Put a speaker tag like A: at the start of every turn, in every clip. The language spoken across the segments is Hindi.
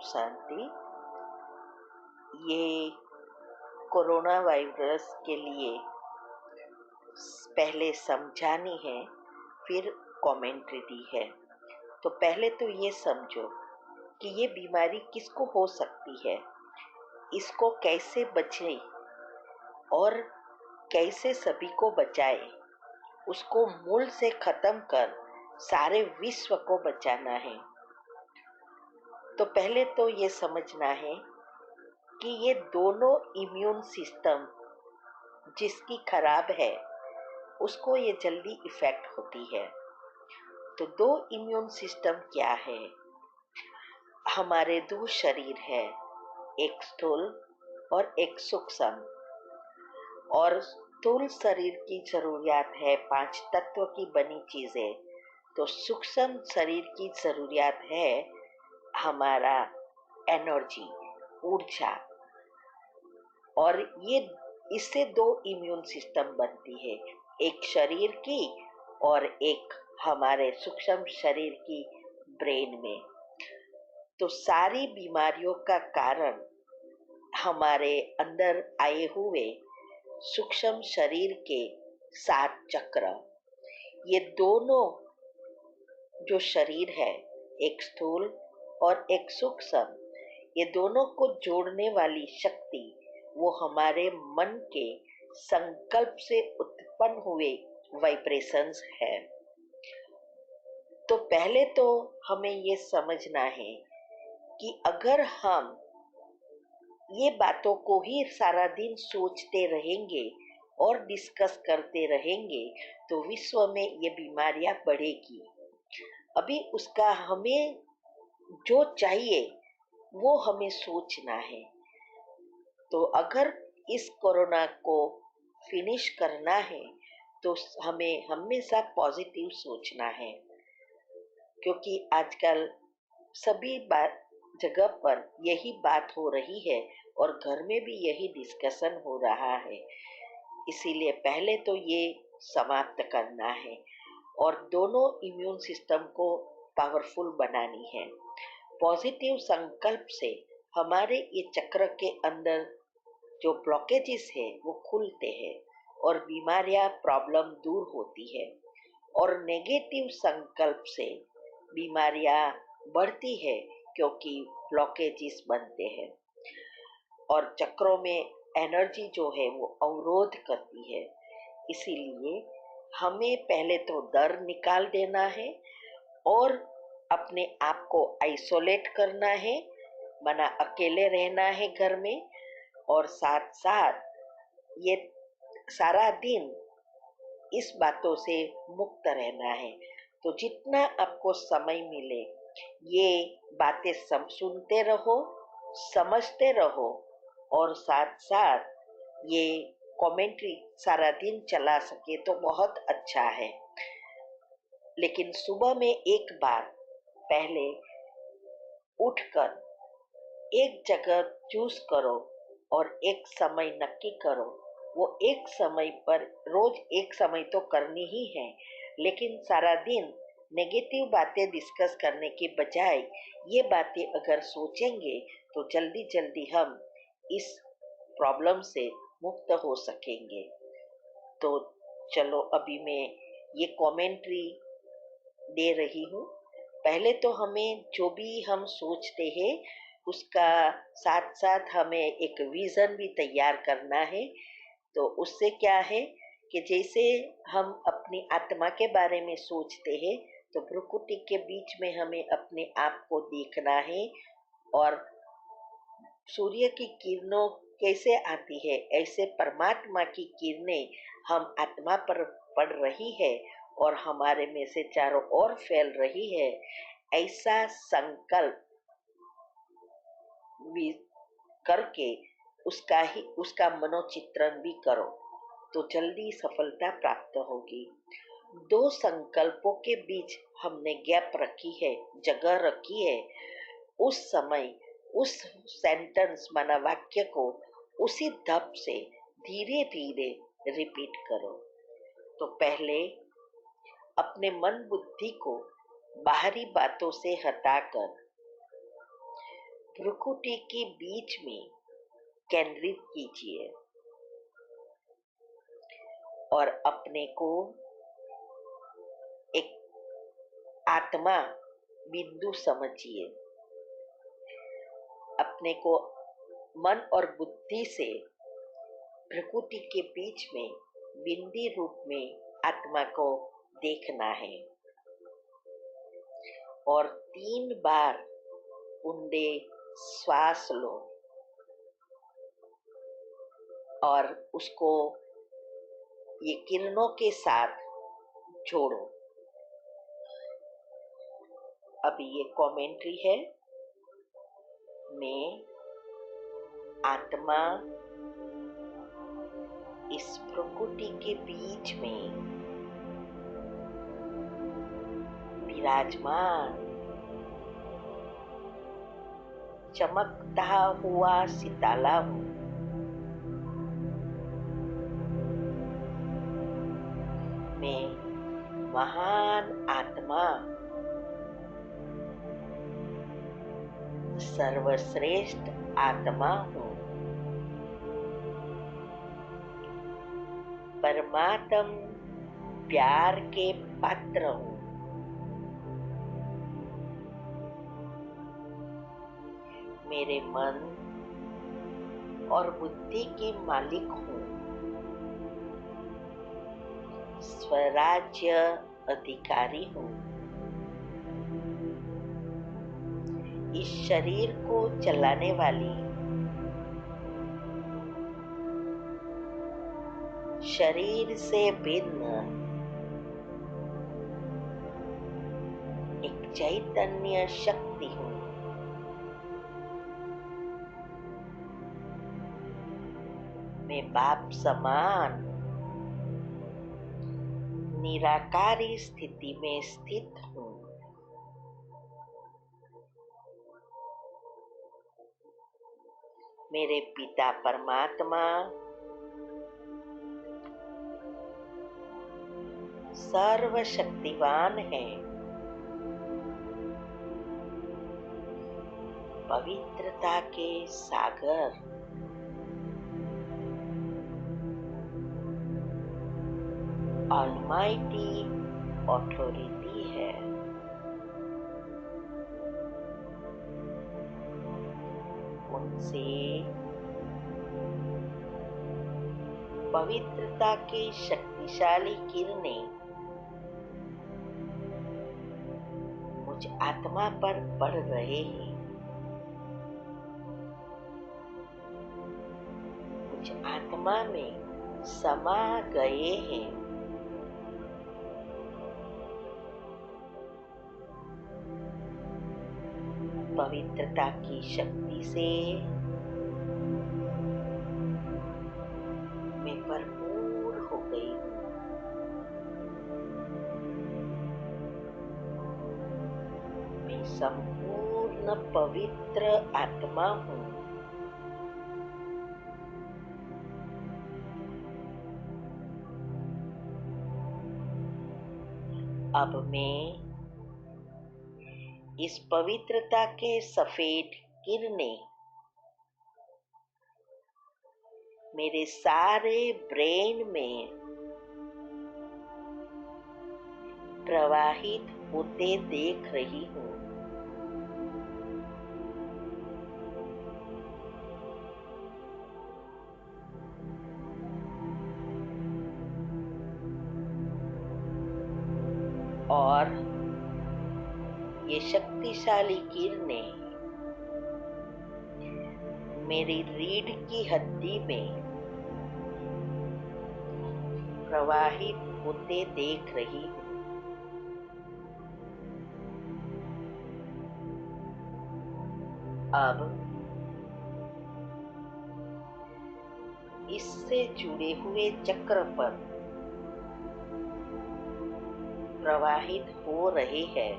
A: शांति। ये कोरोना वायरस के लिए पहले समझानी है, फिर कमेंट्री दी है। तो पहले तो ये समझो कि ये बीमारी किसको हो सकती है, इसको कैसे बचे और कैसे सभी को बचाए। उसको मूल से खत्म कर सारे विश्व को बचाना है। तो पहले तो ये समझना है कि ये दोनों इम्यून सिस्टम जिसकी खराब है उसको ये जल्दी इफेक्ट होती है। तो दो इम्यून सिस्टम क्या है? हमारे दो शरीर है, एक स्थूल और एक सूक्ष्म। और स्थूल शरीर की जरूरियात है 5 तत्व की बनी चीजें, तो सूक्ष्म शरीर की जरूरियात है हमारा एनर्जी, ऊर्जा। और ये इससे दो इम्यून सिस्टम बनती है, एक शरीर की और एक हमारे सूक्ष्म शरीर की ब्रेन में। तो सारी बीमारियों का कारण हमारे अंदर आए हुए सूक्ष्म शरीर के 7 चक्र। ये दोनों जो शरीर है, एक स्थूल और एक सूक्ष्म, ये दोनों को जोड़ने वाली शक्ति वो हमारे मन के संकल्प से उत्पन्न हुए वाइब्रेशंस है। तो पहले तो हमें ये समझना है कि अगर हम ये बातों को ही सारा दिन सोचते रहेंगे और डिस्कस करते रहेंगे तो विश्व में ये बीमारियां बढ़ेगी। अभी उसका हमें जो चाहिए वो हमें सोचना है। तो अगर इस कोरोना को फिनिश करना है तो हमें हमेशा पॉजिटिव सोचना है, क्योंकि आजकल सभी बात जगह पर यही बात हो रही है और घर में भी यही डिस्कशन हो रहा है। इसीलिए पहले तो ये समाप्त करना है और दोनों इम्यून सिस्टम को पावरफुल बनानी है। पॉजिटिव संकल्प से हमारे ये चक्र के अंदर जो ब्लॉकेजेस है वो खुलते हैं और बीमारियां प्रॉब्लम दूर होती है। और नेगेटिव संकल्प से बीमारियां बढ़ती है क्योंकि ब्लॉकेजेस बनते हैं और चक्रों में एनर्जी जो है वो अवरोध करती है। इसीलिए हमें पहले तो डर निकाल देना है और अपने आप को आइसोलेट करना है, मना अकेले रहना है घर में। और साथ साथ ये सारा दिन इस बातों से मुक्त रहना है। तो जितना आपको समय मिले ये बातें सुनते रहो, समझते रहो और साथ साथ ये कमेंट्री सारा दिन चला सके तो बहुत अच्छा है। लेकिन सुबह में एक बार पहले उठकर एक जगह चूज करो और एक समय नक्की करो। वो एक समय पर रोज एक समय तो करनी ही है, लेकिन सारा दिन नेगेटिव बातें डिस्कस करने के बजाय ये बातें अगर सोचेंगे तो जल्दी जल्दी हम इस प्रॉब्लम से मुक्त हो सकेंगे। तो चलो अभी मैं ये कमेंट्री दे रही हूँ। पहले तो हमें जो भी हम सोचते हैं उसका साथ साथ हमें एक विजन भी तैयार करना है। तो उससे क्या है कि जैसे हम अपनी आत्मा के बारे में सोचते हैं तो भ्रुकुटी के बीच में हमें अपने आप को देखना है और सूर्य की किरणों कैसे आती है ऐसे परमात्मा की किरणें हम आत्मा पर पड़ रही है और हमारे में से चारों ओर फैल रही है, ऐसा संकल्प भी करके उसका मनोचित्रण भी करो तो जल्दी सफलता प्राप्त होगी। 2 संकल्पों के बीच हमने गैप रखी है, जगह रखी है। उस समय उस सेंटेंस माना वाक्य को उसी धप से धीरे धीरे रिपीट करो। तो पहले अपने मन बुद्धि को बाहरी बातों से हटाकर प्रकृति के बीच में केंद्रित कीजिए और अपने को एक आत्मा बिंदु समझिए। अपने को मन और बुद्धि से प्रकृति के बीच में बिंदी रूप में आत्मा को देखना है और 3 बार ऊंडे श्वास लो और उसको ये किरणों के साथ जोड़ो। अभी ये कमेंट्री है। मैं आत्मा इस प्रकृति के बीच में विराजमान चमकता हुआ सितारा हूँ। मैं महान आत्मा सर्वश्रेष्ठ आत्मा हूँ। परमात्म प्यार के पात्र हूँ। मेरे मन और बुद्धि की मालिक हूँ। स्वराज्य अधिकारी हूँ। इस शरीर को चलाने वाली, शरीर से भिन्न एक चैतन्य शक्ति हूँ। मैं बाप समान निराकारी स्थिति में स्थित हूँ। मेरे पिता परमात्मा सर्वशक्तिवान है। पवित्रता के सागर ऑलमाइटी अथॉरिटी है। उनसे पवित्रता की शक्तिशाली किरणें मुझ आत्मा पर पड़ रहे हैं। मुझ आत्मा में समा गए हैं। पवित्रता की शक्ति से मैं भरपूर हो गई हूँ। मैं संपूर्ण पवित्र आत्मा हूँ। अब मैं इस पवित्रता के सफेद किरणें मेरे सारे ब्रेन में प्रवाहित होते देख रही हूँ। और ये शक्तिशाली किरणें मेरी रीढ़ की हड्डी में प्रवाहित होते देख रही हूँ। अब इससे जुड़े हुए चक्र पर प्रवाहित हो रहे हैं।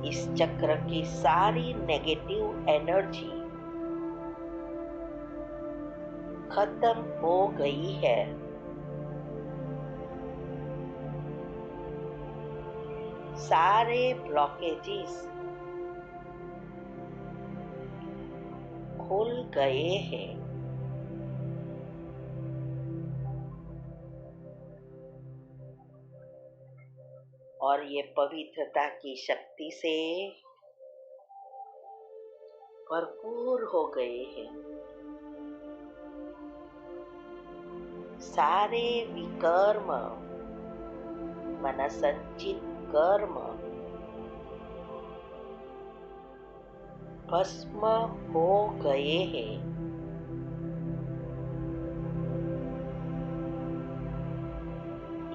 A: इस चक्र की सारी नेगेटिव एनर्जी खत्म हो गई है। सारे ब्लॉकेजेस खुल गए हैं। और ये पवित्रता की शक्ति से भरपूर हो गए हैं। सारे विकर्म, मनसंचित कर्म भस्म हो गए हैं।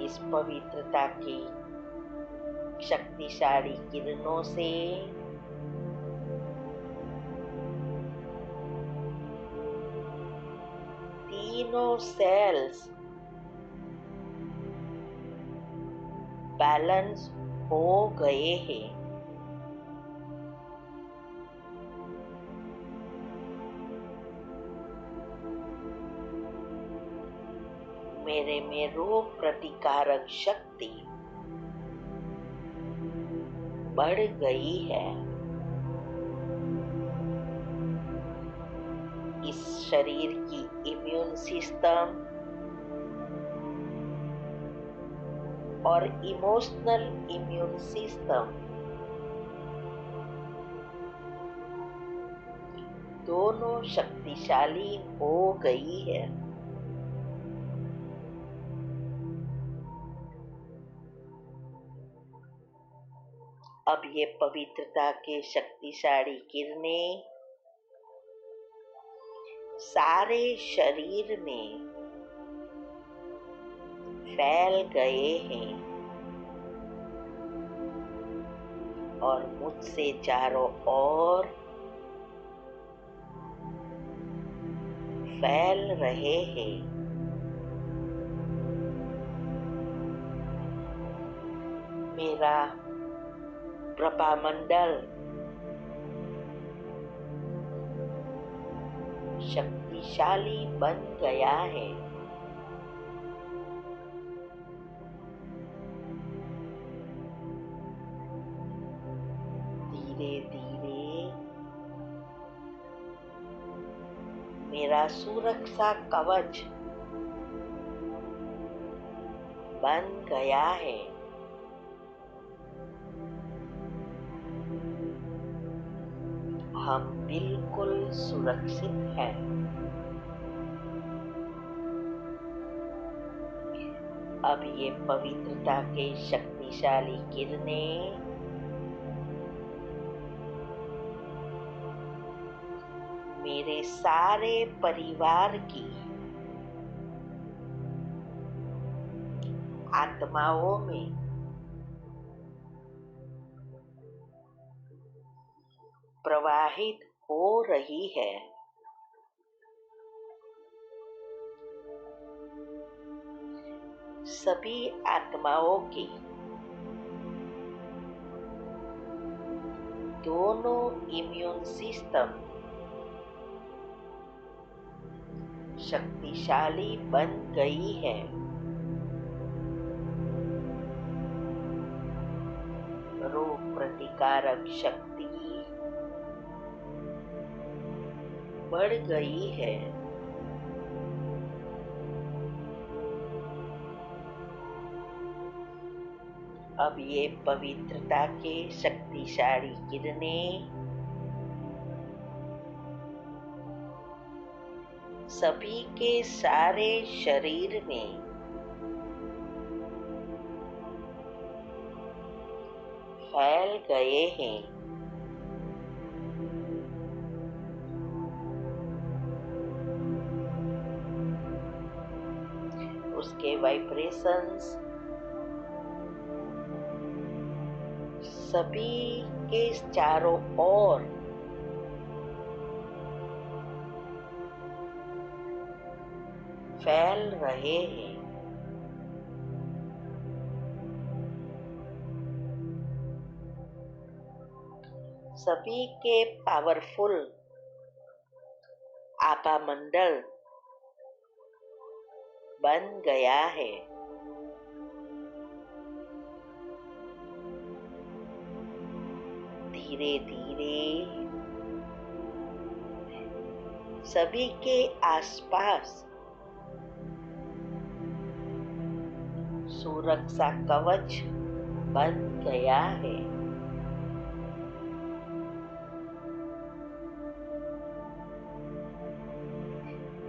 A: इस पवित्रता की शक्तिशाली किरणों से तीनों सेल्स बैलेंस हो गए हैं। मेरे में रोग प्रतिकारक शक्ति बढ़ गई है। इस शरीर की इम्यून सिस्टम और इमोशनल इम्यून सिस्टम दोनों शक्तिशाली हो गई है। अब ये पवित्रता के शक्तिशाली किरणें सारे शरीर में फैल गए हैं और मुझसे चारों ओर फैल रहे हैं। मेरा प्रभामंडल शक्तिशाली बन गया है। धीरे धीरे मेरा सुरक्षा कवच बन गया है। हम बिल्कुल सुरक्षित हैं। अब ये पवित्रता के शक्तिशाली किरणें मेरे सारे परिवार की आत्माओं में प्रवाहित हो रही है। सभी आत्माओं की दोनों इम्यून सिस्टम शक्तिशाली बन गई है। रोग प्रतिकारक शक्ति बढ़ गई है। अब ये पवित्रता के शक्तिशाली किरणें सभी के सारे शरीर में फैल गए हैं। उसके वाइब्रेशंस सभी के चारों ओर फैल रहे हैं। सभी के पावरफुल आभा मंडल बन गया है। धीरे धीरे सभी के आसपास सुरक्षा कवच बन गया है।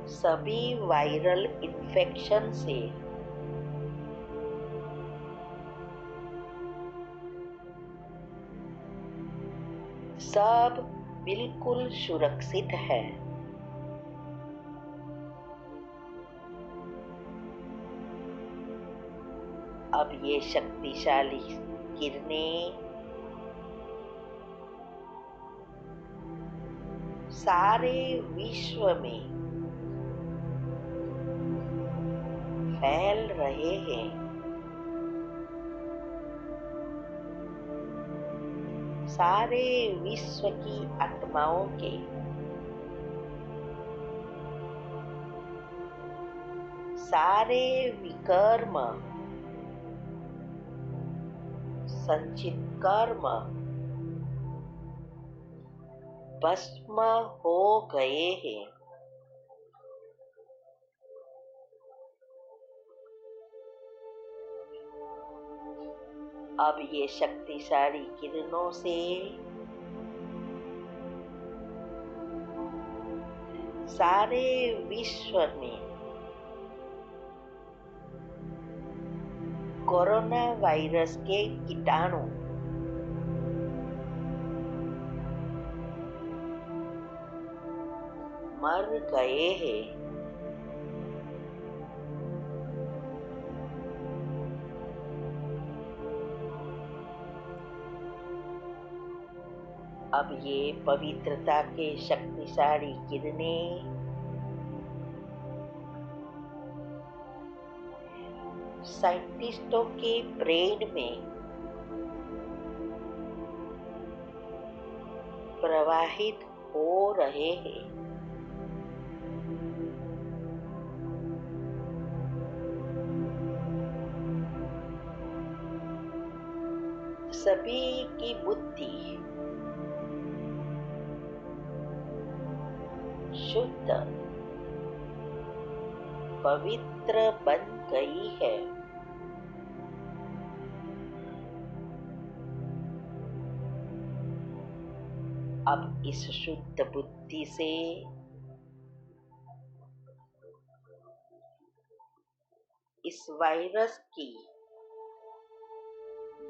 A: सभी वायरल इन्फेक्शन से सब बिल्कुल सुरक्षित है। अब ये शक्तिशाली किरणें सारे विश्व में फैल रहे हैं। सारे विश्व की आत्माओं के सारे विकर्म, संचित कर्म भस्म हो गए हैं। अब ये शक्तिशाली किरणों से सारे विश्व में कोरोना वायरस के कीटाणु मर गए हैं। अब ये पवित्रता के शक्तिशाली किरणें साइंटिस्टों के ब्रेन में प्रवाहित हो रहे हैं। सभी की बुद्धि शुद्ध पवित्र बन गई है। अब इस शुद्ध बुद्धि से इस वायरस की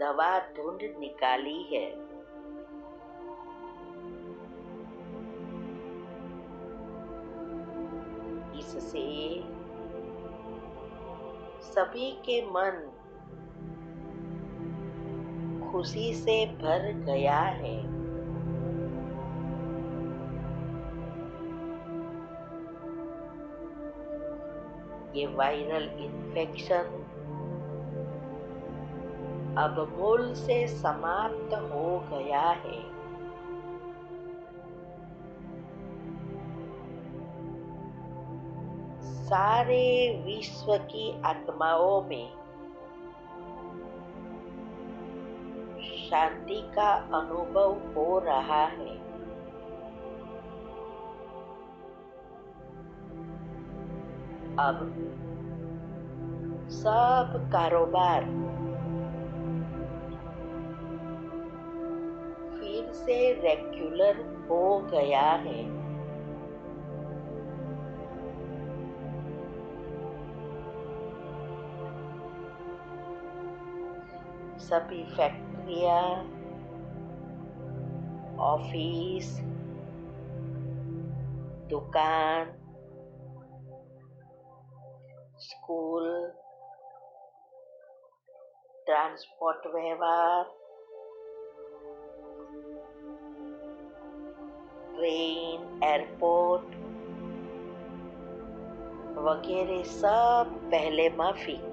A: दवा ढूंढ निकाली है। इससे सभी के मन खुशी से भर गया है। ये वायरल इन्फेक्शन अब मूल से समाप्त हो गया है। सारे विश्व की आत्माओं में शांति का अनुभव हो रहा है। अब सब कारोबार फिर से रेगुलर हो गया है। सभी फैक्ट्रियां, ऑफिस, दुकान, स्कूल, ट्रांसपोर्ट व्यवहार, ट्रेन, एयरपोर्ट वगैरह सब पहले माफिक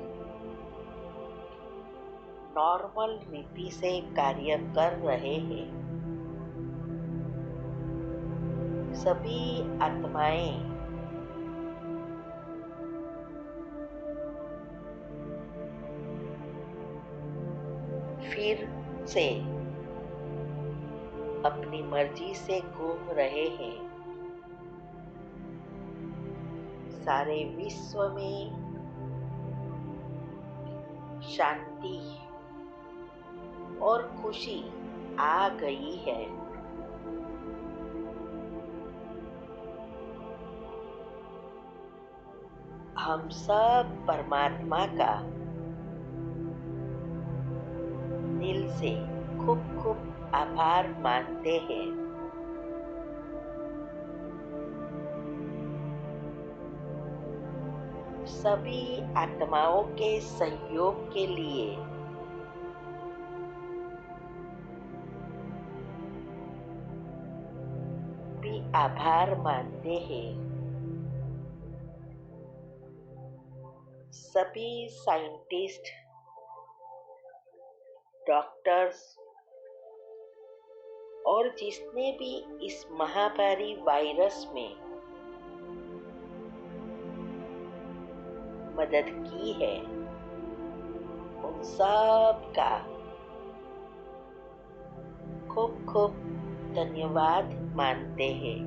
A: नॉर्मल रीति से कार्य कर रहे हैं। सभी आत्माएं फिर से अपनी मर्जी से घूम रहे हैं। सारे विश्व में शांति और खुशी आ गई है। हम सब परमात्मा का दिल से खूब खूब आभार मानते हैं। सभी आत्माओं के सहयोग के लिए भी आभार मानते हैं। सभी साइंटिस्ट, डॉक्टर्स और जिसने भी इस महामारी वायरस में मदद की है, उन सब का खूब खूब धन्यवाद मानते हैं।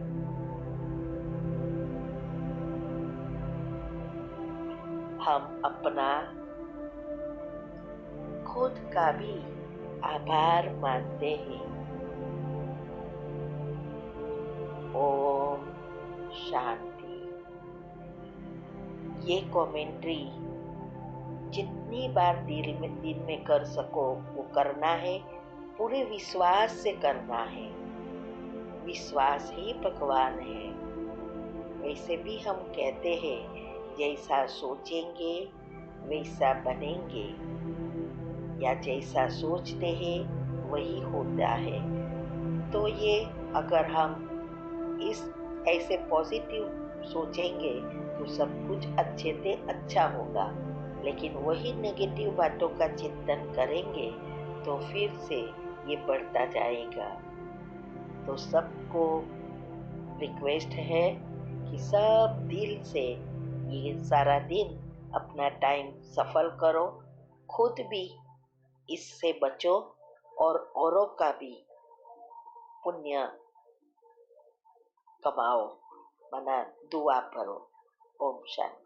A: हम अपना खुद का भी आभार मानते हैं। ओम शांति। ये कमेंट्री जितनी बार दिन में कर सको वो करना है। पूरे विश्वास से करना है। विश्वास ही भगवान है। वैसे भी हम कहते हैं जैसा सोचेंगे वैसा बनेंगे, या जैसा सोचते हैं वही होता है। तो ये अगर हम इस ऐसे पॉजिटिव सोचेंगे तो सब कुछ अच्छे से अच्छा होगा। लेकिन वही नेगेटिव बातों का चिंतन करेंगे तो फिर से ये बढ़ता जाएगा। तो सबको रिक्वेस्ट है कि सब दिल से ये सारा दिन अपना टाइम सफल करो, खुद भी इससे बचो और औरों का भी पुण्य कमाओ, मना दुआ करो। ओम शांति।